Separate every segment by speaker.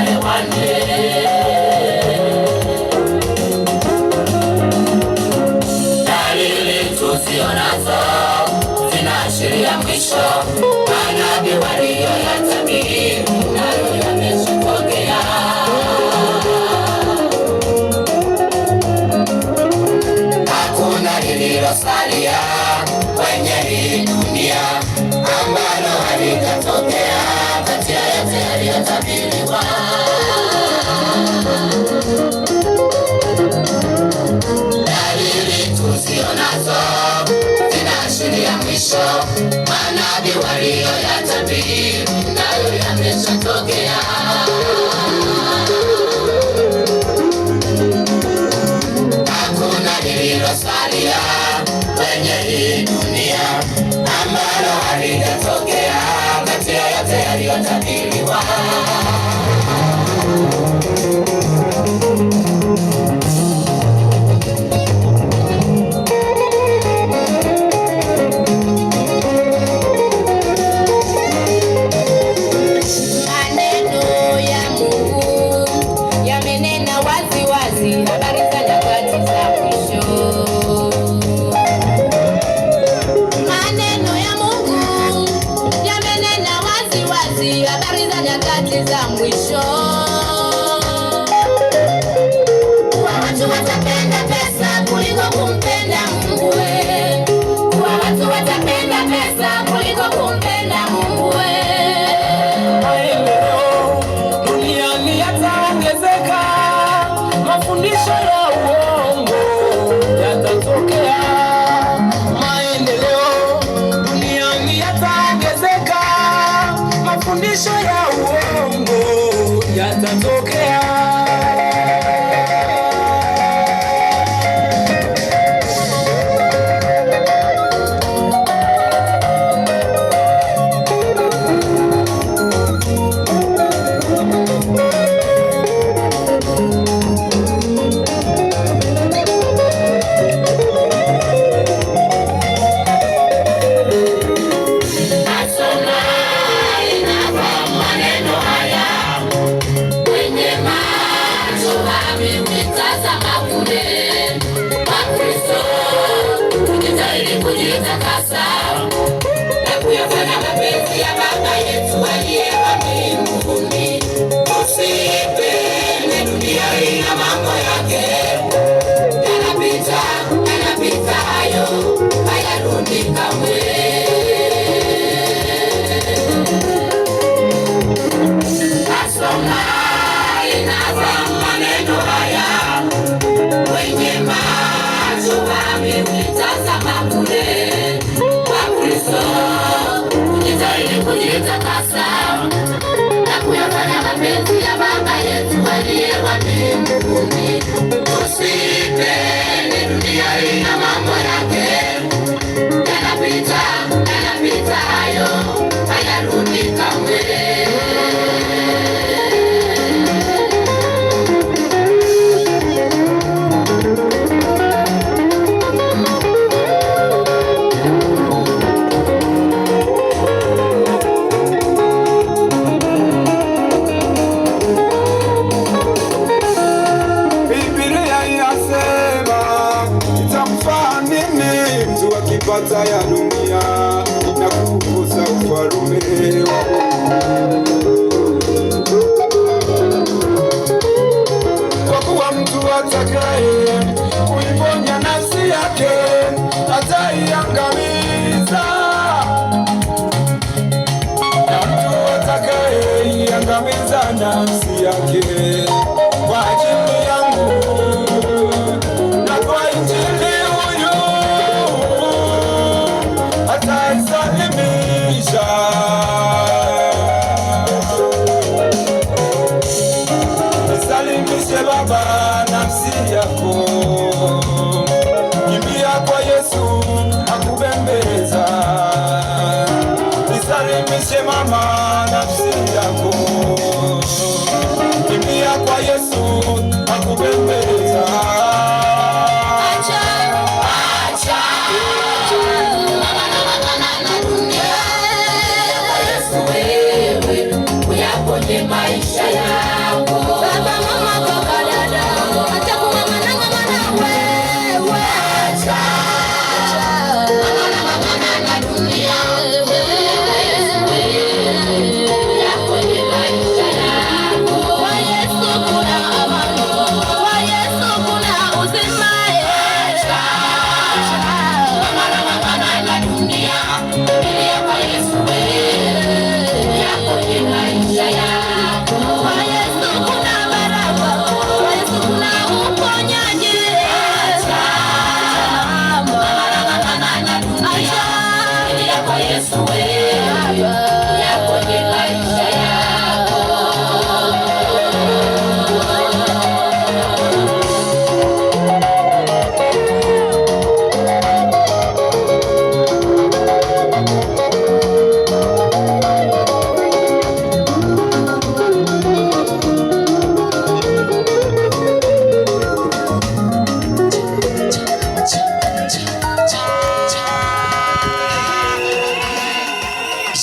Speaker 1: hewani. Dalili tuzionazo zinaashiria mwisho. Manabii walioyatabiri nayo yameshatokea. Hakuna lililosalia kwenye hii dunia ambalo halitatokea kati ya yote yaliyotabiriwa. Dalili tuzionazo zinaashiria mwisho. Manabii walioyatabiri nayo yameshatokea. Hakuna lililosalia kwenye hii dunia ambalo halitatokea kati ya yote yaliyotabiriwa. Habari za nyakati za mwisho. Kuwa watu watapenda pesa kuliko kumpenda Mungu. Kuwa watu watapenda pesa kuliko kumpenda Mungu.
Speaker 2: Maendeleo duniani yataongezeka, mafundisho ya uongo yatatokea. Maendeleo duniani yataongezeka, mafundisho ya uongo yatatokea.
Speaker 1: Kujitakasa na kuyafanya mapenzi ya Baba yetu aliye wa mbinguni. Tusipende dunia hii na mambo yake. Yanapita, yanapita hayo, hayarudi kamwe. Asoma inafahamu maneno haya, wenye macho wametazama kule. Wakristo tujitahidi kujitakasa na kuyafanya mapenzi ya Baba yetu aliye wa mbinguni. Tusipende dunia hii na mambo yake. Yanapita, yanapita hayo, hayarudi kamwe.
Speaker 3: Pata ya dunia na kukosa ufalme wa Mungu. Kwa kuwa mtu atakaye kuiponya nafsi yake ataiangamiza, na mtu atakaye iangamiza nafsi yake kwa ajili yangu na kwa injili ataisalimisha. Isalimishe Baba nafsi yako, kimbia kwa Yesu akubembeleza. Isalimishe mama nafsi yako, kimbia kwa Yesu akubembeleza.
Speaker 1: Maisha yao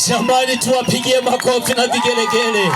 Speaker 4: Jamani, tuwapigie makofi na vigelegele.